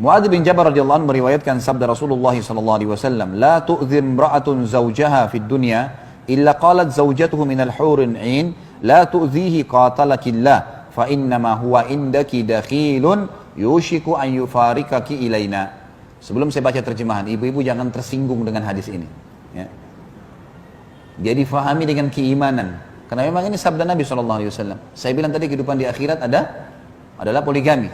Muadz bin Jabal radhiyallahu anhu meriwayatkan sabda Rasulullah sallallahu alaihi wasallam, "La tu'dhi imra'atun zawjaha fid dunya illa qalat zawjatuhu minal hurin 'ain, la tu'dhihi qatalakillah, fa innama huwa indaki dakhilun yushiku an yufarikaki ilaina." Sebelum saya baca terjemahan, ibu-ibu jangan tersinggung dengan hadis ini. Ya. Jadi fahami dengan keimanan. Karena memang ini sabda Nabi SAW. Saya bilang tadi kehidupan di akhirat adalah poligami.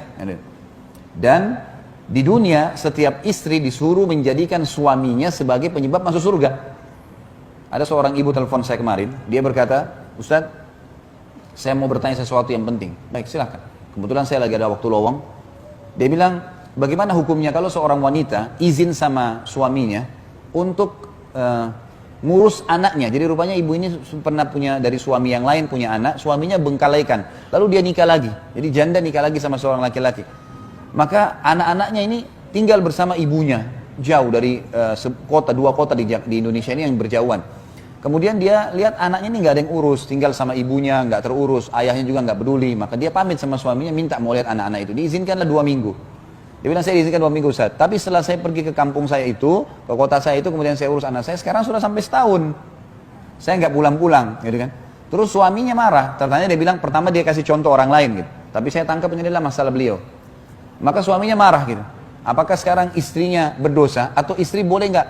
Dan di dunia setiap istri disuruh menjadikan suaminya sebagai penyebab masuk surga. Ada seorang ibu telepon saya kemarin, dia berkata, "Ustaz, saya mau bertanya sesuatu yang penting." Baik, silakan. Kebetulan saya lagi ada waktu lowong. Dia bilang, bagaimana hukumnya kalau seorang wanita izin sama suaminya untuk ngurus anaknya. Jadi rupanya ibu ini pernah punya dari suami yang lain punya anak, suaminya bengkalaikan. Lalu dia nikah lagi. Jadi janda nikah lagi sama seorang laki-laki. Maka anak-anaknya ini tinggal bersama ibunya, jauh dari dua kota di Indonesia ini yang berjauhan. Kemudian dia lihat anaknya ini nggak ada yang urus, tinggal sama ibunya, nggak terurus, ayahnya juga nggak peduli. Maka dia pamit sama suaminya, minta mau lihat anak-anak itu. Diizinkanlah 2 minggu. Dia bilang, saya diizinkan 2 minggu Ustaz. Tapi setelah saya pergi ke kampung saya itu, ke kota saya itu, kemudian saya urus anak saya, sekarang sudah sampai setahun. Saya nggak pulang-pulang, gitu kan. Terus suaminya marah. Ternyata dia bilang, pertama dia kasih contoh orang lain gitu. Tapi saya tangkap ini adalah masalah beliau. Maka suaminya marah gitu. Apakah sekarang istrinya berdosa atau istri boleh nggak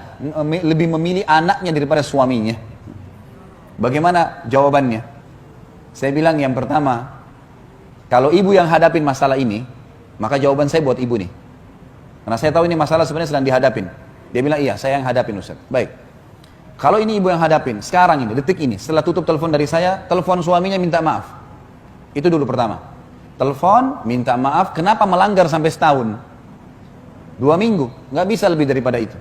lebih memilih anaknya daripada suaminya? Bagaimana jawabannya? Saya bilang yang pertama, kalau ibu yang hadapin masalah ini, maka jawaban saya buat ibu nih. Karena saya tahu ini masalah sebenarnya sedang dihadapin. Dia bilang, iya saya yang hadapin Ustaz. Baik. Kalau ini ibu yang hadapin, sekarang ini, detik ini, setelah tutup telepon dari saya, telepon suaminya minta maaf. Itu dulu pertama. Telepon, minta maaf, kenapa melanggar sampai setahun? 2 minggu, nggak bisa lebih daripada itu.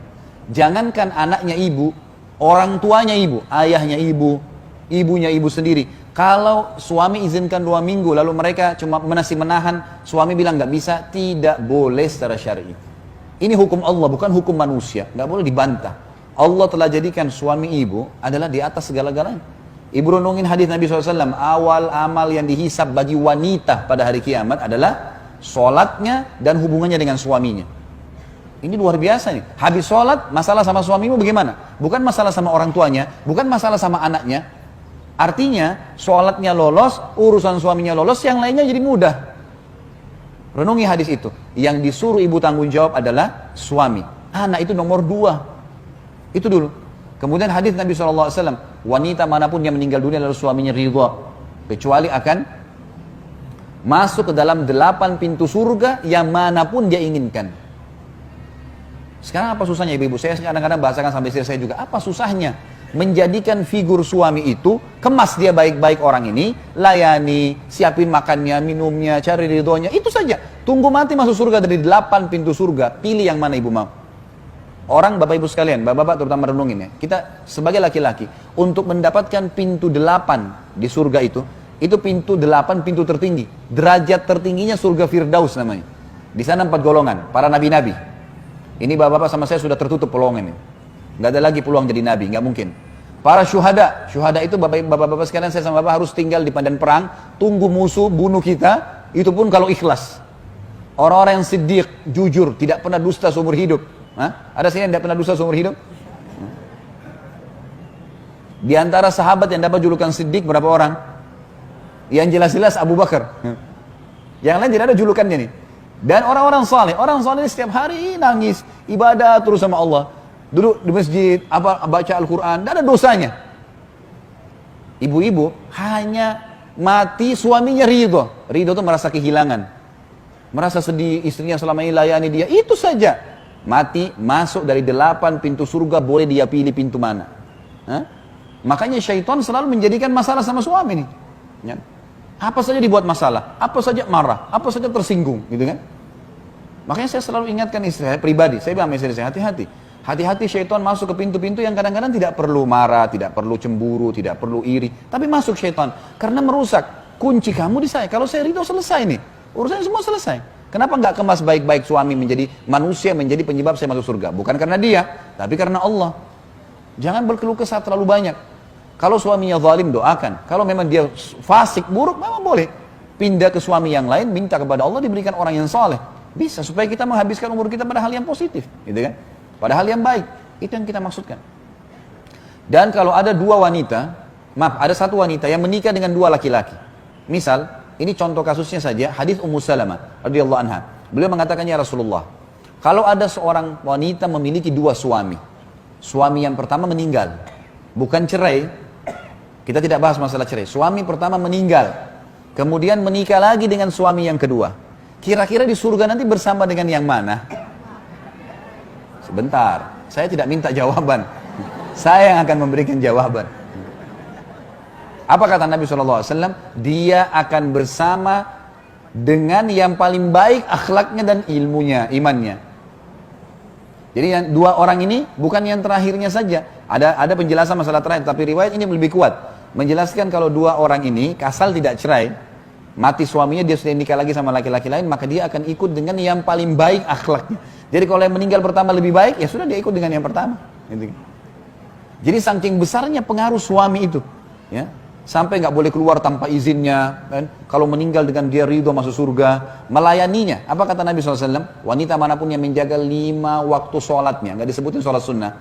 Jangankan anaknya ibu, orang tuanya ibu, ayahnya ibu, ibunya ibu sendiri. Kalau suami izinkan 2 minggu, lalu mereka cuma masih menahan, suami bilang nggak bisa, tidak boleh secara syar'i. Ini hukum Allah, bukan hukum manusia, nggak boleh dibantah. Allah telah jadikan suami ibu adalah di atas segala-galanya. Ibu renungin hadis Nabi SAW, awal amal yang dihisab bagi wanita pada hari kiamat adalah sholatnya dan hubungannya dengan suaminya. Ini luar biasa nih. Habis sholat, masalah sama suamimu bagaimana? Bukan masalah sama orang tuanya, bukan masalah sama anaknya. Artinya, sholatnya lolos, urusan suaminya lolos, yang lainnya jadi mudah. Renungi hadis itu. Yang disuruh ibu tanggung jawab adalah suami. Anak itu nomor 2. Itu dulu. Kemudian hadis Nabi SAW, wanita manapun yang meninggal dunia lalu suaminya ridha, kecuali akan masuk ke dalam 8 pintu surga yang manapun dia inginkan. Sekarang apa susahnya ibu-ibu? Saya kadang-kadang bahasakan sampai istri saya juga. Apa susahnya menjadikan figur suami itu, kemas dia baik-baik orang ini, layani, siapin makannya, minumnya, cari ridhonya, itu saja. Tunggu mati masuk surga dari 8 pintu surga, pilih yang mana ibu mau. Orang bapak ibu sekalian, bapak-bapak terutama renungin ya. Kita sebagai laki-laki, untuk mendapatkan pintu 8 di surga itu pintu 8 pintu tertinggi. Derajat tertingginya surga Firdaus namanya. Di sana 4 golongan, para nabi-nabi. Ini bapak-bapak sama saya sudah tertutup peluang ini. Nggak ada lagi peluang jadi nabi, nggak mungkin. Para syuhada itu bapak-bapak sekalian, saya sama bapak harus tinggal di medan perang, tunggu musuh bunuh kita, itu pun kalau ikhlas. Orang-orang yang siddiq, jujur, tidak pernah dusta seumur hidup. Ada sini yang tidak pernah dusta seumur hidup? Di antara sahabat yang dapat julukan siddiq berapa orang? Yang jelas-jelas Abu Bakar. Yang lain tidak ada julukannya nih. Dan orang-orang saleh setiap hari nangis, ibadah terus sama Allah. Duduk di masjid, baca Al-Quran, tidak ada dosanya. Ibu-ibu hanya mati suaminya ridho. Ridho itu merasa kehilangan, merasa sedih, istrinya selama ini layani dia, itu saja. Mati, masuk dari 8 pintu surga, boleh dia pilih pintu mana. Makanya syaitan selalu menjadikan masalah sama suami nih. Ya. Apa saja dibuat masalah, apa saja marah, apa saja tersinggung, gitu kan. Makanya saya selalu ingatkan istri saya pribadi, saya bilang istri saya, hati-hati. Hati-hati syaitan masuk ke pintu-pintu yang kadang-kadang tidak perlu marah, tidak perlu cemburu, tidak perlu iri. Tapi masuk syaitan, karena merusak. Kunci kamu di saya, kalau saya ridho selesai nih. Urusannya semua selesai. Kenapa nggak kemas baik-baik suami menjadi manusia, menjadi penyebab saya masuk surga? Bukan karena dia, tapi karena Allah. Jangan berkeluh kesah terlalu banyak. Kalau suaminya zalim, doakan. Kalau memang dia fasik, buruk, memang boleh. Pindah ke suami yang lain, minta kepada Allah diberikan orang yang saleh. Bisa, supaya kita menghabiskan umur kita pada hal yang positif, gitu kan? Pada hal yang baik, itu yang kita maksudkan. Dan kalau ada dua wanita, ada satu wanita yang menikah dengan dua laki-laki. Misal, ini contoh kasusnya saja, hadis Ummu Salamah radhiyallahu anha. Beliau mengatakan, ya Rasulullah, kalau ada seorang wanita memiliki dua suami, suami yang pertama meninggal, bukan cerai, kita tidak bahas masalah cerai, suami pertama meninggal, kemudian menikah lagi dengan suami yang kedua, kira-kira di surga nanti bersama dengan yang mana? Sebentar, saya tidak minta jawaban, saya yang akan memberikan jawaban. Apa kata Nabi SAW? Dia akan bersama dengan yang paling baik akhlaknya dan ilmunya, imannya. Jadi yang dua orang ini bukan yang terakhirnya saja. Ada penjelasan masalah terakhir, tapi riwayat ini lebih kuat. Menjelaskan kalau dua orang ini asal tidak cerai, mati suaminya, dia sudah nikah lagi sama laki-laki lain, maka dia akan ikut dengan yang paling baik akhlaknya. Jadi kalau yang meninggal pertama lebih baik, ya sudah dia ikut dengan yang pertama. Jadi saking besarnya pengaruh suami itu, ya, sampai nggak boleh keluar tanpa izinnya, kan? Kalau meninggal dengan dia ridho masuk surga, melayaninya. Apa kata Nabi SAW? Wanita manapun yang menjaga 5 waktu sholatnya, nggak disebutin sholat sunnah.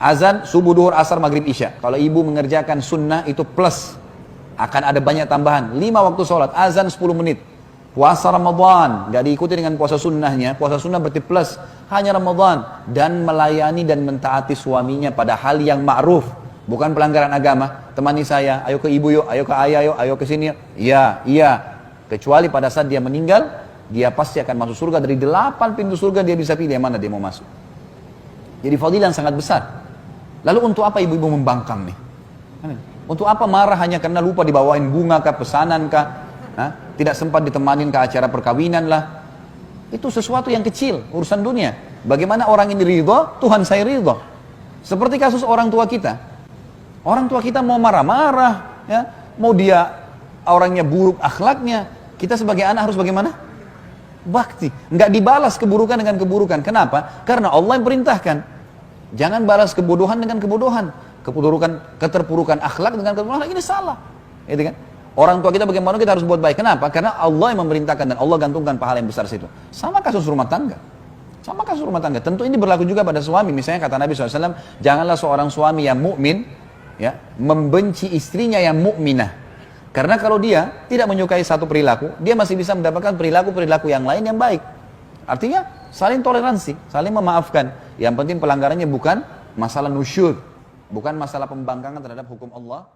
Azan, subuh, duhur, asar, maghrib, isya. Kalau ibu mengerjakan sunnah itu plus, akan ada banyak tambahan. 5 waktu sholat, azan 10 menit. Puasa Ramadan, nggak diikuti dengan puasa sunnahnya. Puasa sunnah berarti plus, hanya Ramadan. Dan melayani dan mentaati suaminya pada hal yang ma'ruf. Bukan pelanggaran agama. Temani saya, ayo ke ibu yuk, ayo ke ayah yuk, ayo ke sini yuk. Iya. Kecuali pada saat dia meninggal, dia pasti akan masuk surga. Dari 8 pintu surga dia bisa pilih yang mana dia mau masuk. Jadi fadilah yang sangat besar. Lalu untuk apa ibu-ibu membangkang nih? Untuk apa marah hanya karena lupa dibawain bunga kah, pesanan kah? Tidak sempat ditemanin ke acara perkawinan lah. Itu sesuatu yang kecil, urusan dunia. Bagaimana orang ini ridho, Tuhan saya ridho. Seperti kasus orang tua kita. Orang tua kita mau marah-marah, ya, mau dia orangnya buruk akhlaknya, kita sebagai anak harus bagaimana? Bakti. Nggak dibalas keburukan dengan keburukan. Kenapa? Karena Allah yang perintahkan. Jangan balas kebodohan dengan kebodohan. Keterpurukan akhlak dengan keterpurukan akhlak, ini salah. Gitu kan? Orang tua kita bagaimana kita harus buat baik. Kenapa? Karena Allah yang memerintahkan dan Allah gantungkan pahala yang besar situ. Sama kasus rumah tangga. Sama kasus rumah tangga. Tentu ini berlaku juga pada suami. Misalnya kata Nabi SAW, janganlah seorang suami yang mukmin, ya, membenci istrinya yang mukminah. Karena kalau dia tidak menyukai satu perilaku, dia masih bisa mendapatkan perilaku-perilaku yang lain yang baik. Artinya saling toleransi, saling memaafkan. Yang penting pelanggarannya bukan masalah nusyud, bukan masalah pembangkangan terhadap hukum Allah.